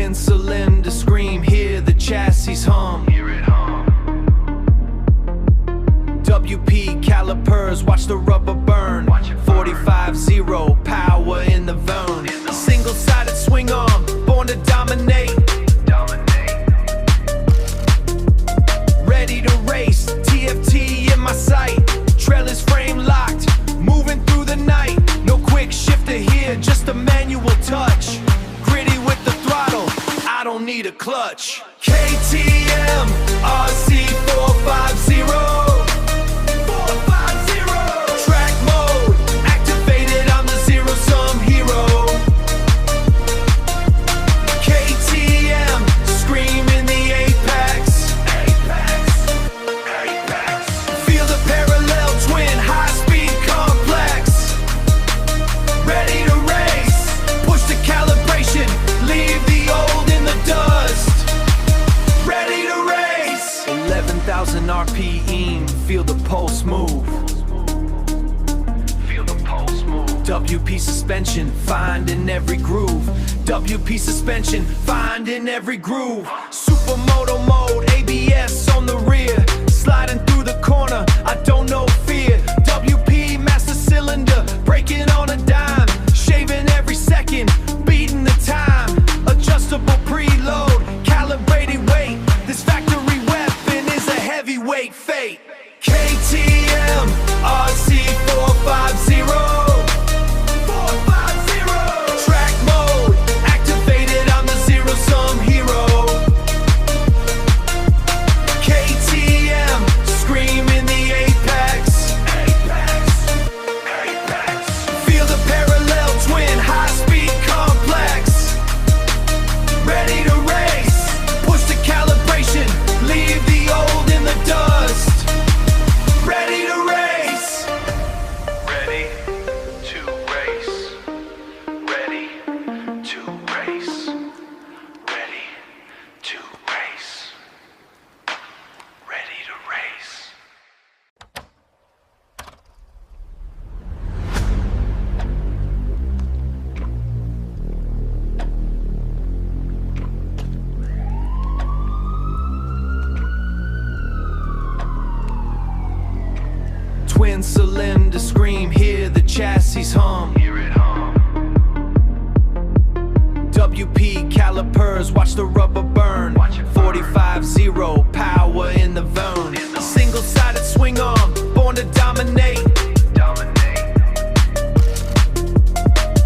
Twin cylinder scream, hear the chassis hum. WP calipers, watch the rubber burn. 45-0, power in the verne. Single-sided swing arm, born to dominate. Ready to race, TFT in my sight. Trellis frame locked, moving through the night. No quick shifter here, just a manual touch. Gritty with the throttle, I don't need a clutch. KTM RC 450. Track mode activated, I'm the zero-sum hero. KTM screaming the apex. Feel the parallel twin, high-speed complex. Ready to race, push the calibration, leave the old in the dust. Ready to race. 11,000 RPM, feel the pulse move. WP suspension, find in every groove. WP suspension, find in every groove. Supermoto mode, ABS on the rear. Sliding through the corner, I don't know fear. WP master cylinder, braking on a dime. Shaving every second, beating the time. Adjustable preload, calibrated weight. This factory weapon is a heavyweight fate. KTM RC 450. Track mode activated, I'm the zero-sum hero. KTM screaming the apex. Feel the parallel twin, high-speed complex. Ready to race, push the calibration, leave the old in the dust. Ready to race. Ready to race. Ready to race. Ready to race. Ready to race. Twin cylinder scream, hear the chassis hum. WP calipers, watch the rubber burn. 45-0, power in the verne. Single-sided swing arm, born to dominate.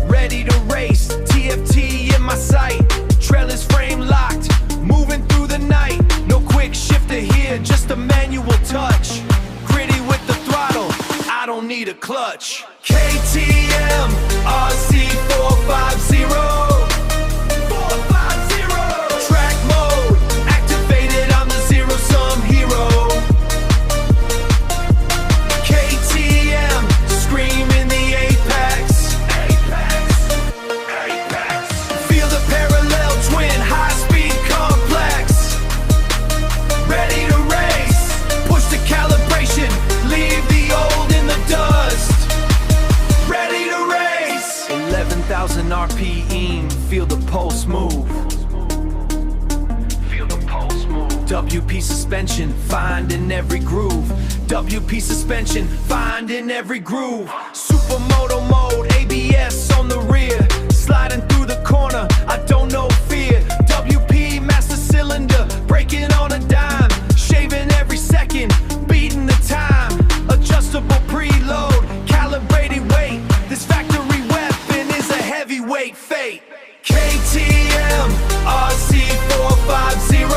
Ready to race, TFT in my sight. Trellis frame locked, moving through the night. No quick shifter here, just a manual touch. Gritty with the throttle, I don't need a clutch. KTM RC 450. Track mode activated, I'm the zero-sum hero. KTM screaming the apex. Feel the parallel twin, high-speed complex. Ready to race, push the calibration, leave the old in the dust. Ready to race. 11,000 RPM, feel the pulse move. WP suspension, find in every groove. WP suspension, find in every groove. Supermoto mode, ABS on the rear. Sliding through the corner, I don't know fear. WP master cylinder, braking on a dime. Shaving every second, beating the time. Adjustable preload, calibrated weight. This factory weapon is a heavyweight fate. KTM RC 450.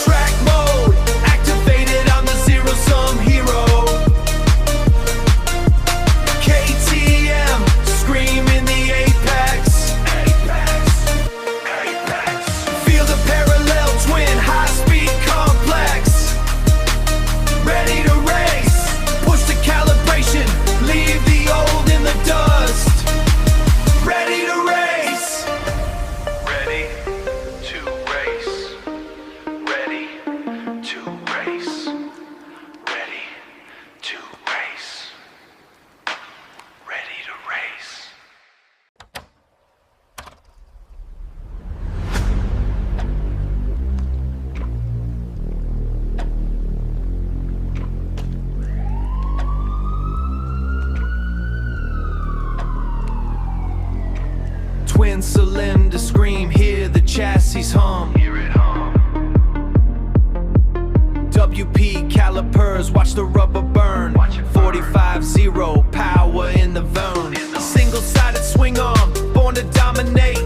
Track mode activated, I'm the zero-sum hero. cylinder scream, hear the chassis hum. WP calipers, watch the rubber burn. 45-0, power in the verne. Single-sided swing arm, born to dominate.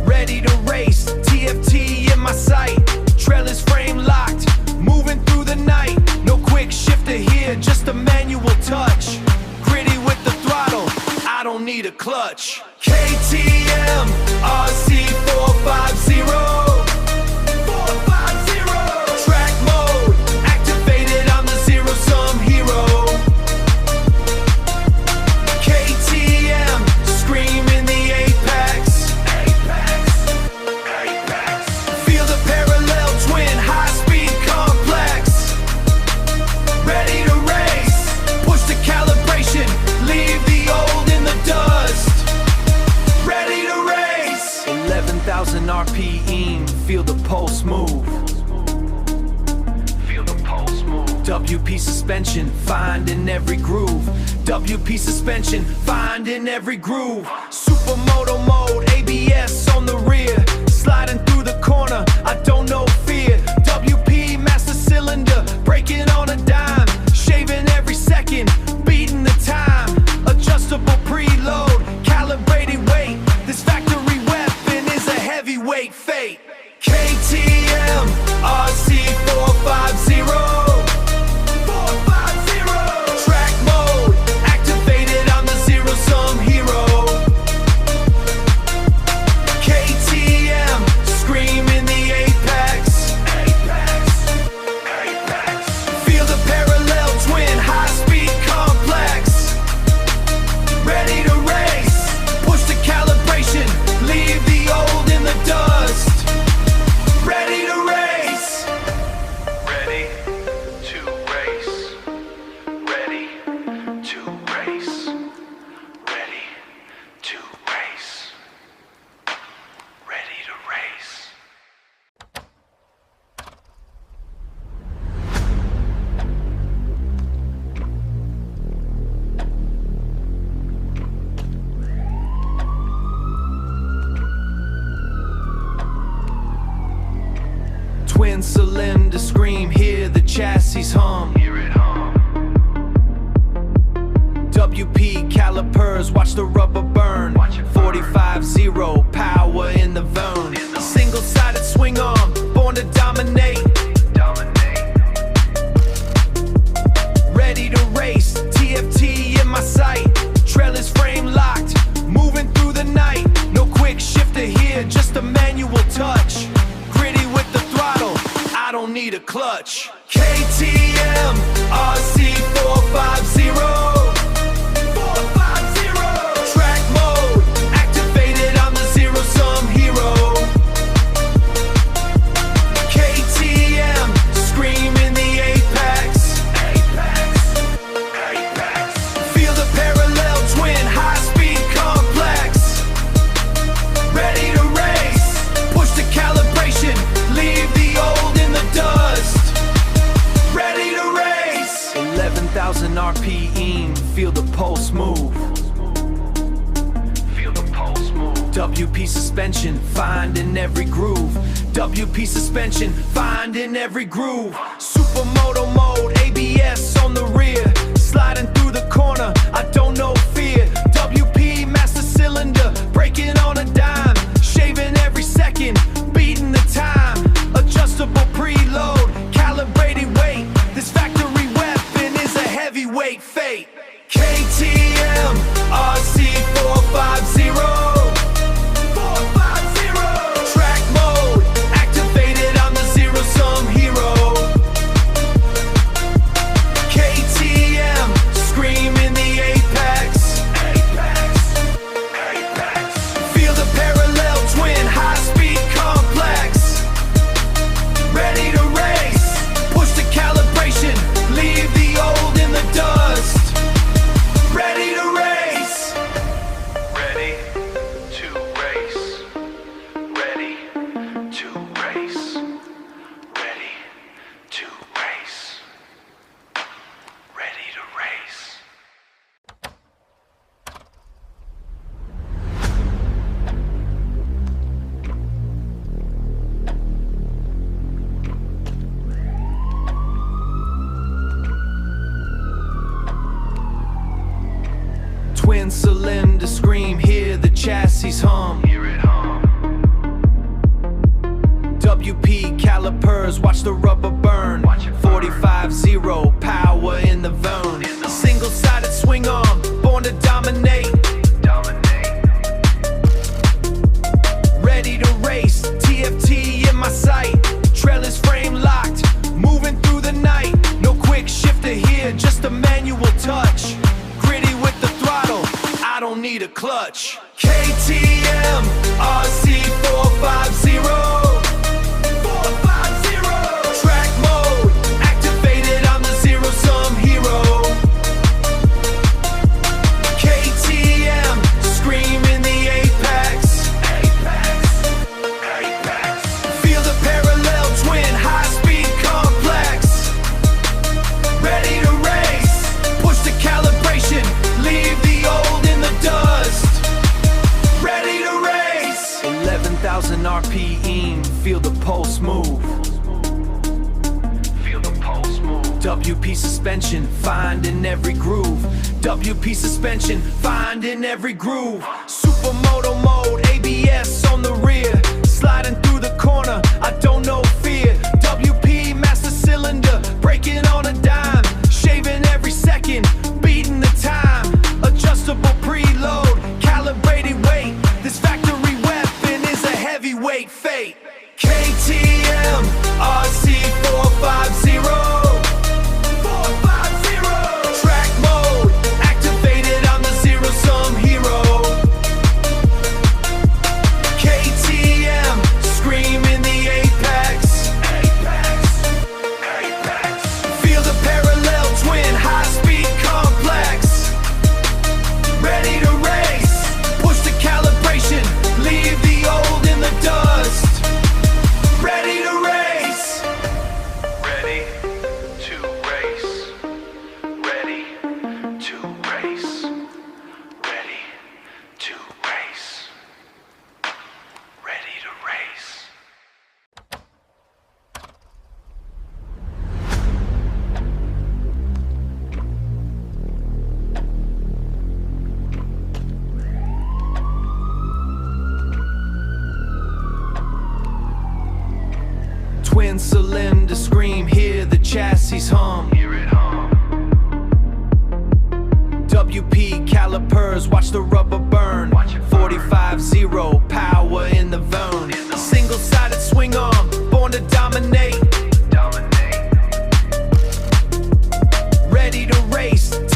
Ready to race, TFT in my sight. Trailers frame locked, moving through the night. No quick shifter here, just a manual touch. Gritty with the throttle, I don't need a clutch. KTM RC 450. Track mode activated, I'm the zero-sum hero. KTM screaming the apex. Feel the parallel twin, high-speed complex. Ready to race, push the calibration, leave the old in the dust. Ready to race. 11,000 RPM, feel the pulse move. WP suspension, find in every groove. WP suspension, find in every groove. Supermoto mode, ABS on the rear. Sliding through the corner, I don't know fear. WP master cylinder, braking on a dime. Shaving every second, beating the time. Adjustable preload, calibrated weight. This factory weapon is a heavyweight fate. KTM RC 450. Track mode activated, I'm the zero-sum hero. KTM screaming the apex. Feel the parallel twin, high-speed complex. Ready to race, push the calibration, leave the old in the dust. Ready to race. Ready to race. Ready to race. Ready to race. Ready to race. Twin cylinder scream, hear the chassis hum. WP calipers, watch the rubber burn. 45-0, power in the verne. Single-sided swing arm, born to dominate. Ready to race, TFT in my sight. Trailers frame locked, moving through the night. No quick shifter here, just a manual touch. Gritty with the throttle, I don't need a clutch. KTM RC 450. Track mode activated, I'm the zero-sum hero. KTM screaming the apex. Feel the parallel twin, high-speed complex. Ready to race, push the calibration, leave the old in the dust. Ready to race. 11,000 RPM, feel the pulse move. WP suspension, find in every groove. WP suspension, find in every groove. Supermoto mode, ABS on the rear. Sliding through the corner, I don't know fear. WP master cylinder, braking on a dime. Shaving every second, beating the time. Adjustable preload, calibrated weight. This factory weapon is a heavyweight fate. KTM RC 450. Track mode activated, I'm the zero-sum hero. Twin cylinder scream, hear the chassis hum. WP calipers, watch the rubber burn. 45-0, power in the verne. Single-sided swing arm, born to dominate. Ready to race, TFT in my sight. Trellis frame locked, moving through the night. No quick shifter here, just a manual touch. Gritty with the throttle, I don't need a clutch. KTM RC 450. Track mode activated, I'm the zero-sum hero. KTM screaming the apex. Feel the parallel twin, high-speed complex. Ready to race, push the calibration, leave the old in the dust. Ready to race. 11,000 RPM, feel the pulse move. WP suspension, finding every groove. WP suspension, finding every groove. Supermoto mode, ABS on the rear. Sliding through the corner, I don't know fear. WP master cylinder, braking on a dime. Shaving every second, beating the time. Adjustable preload, calibrated weight. This factory weapon is a heavyweight fate. KTM RC 450. Track mode activated, I'm the zero-sum hero. KTM screaming the apex. Feel the parallel twin, high-speed complex. Ready to race, push the calibration, leave the old in the dust. Ready to race. Ready to race. Ready to race. Ready to race. Ready to race. Twin cylinder scream, hear the chassis hum. WP calipers, watch the rubber burn.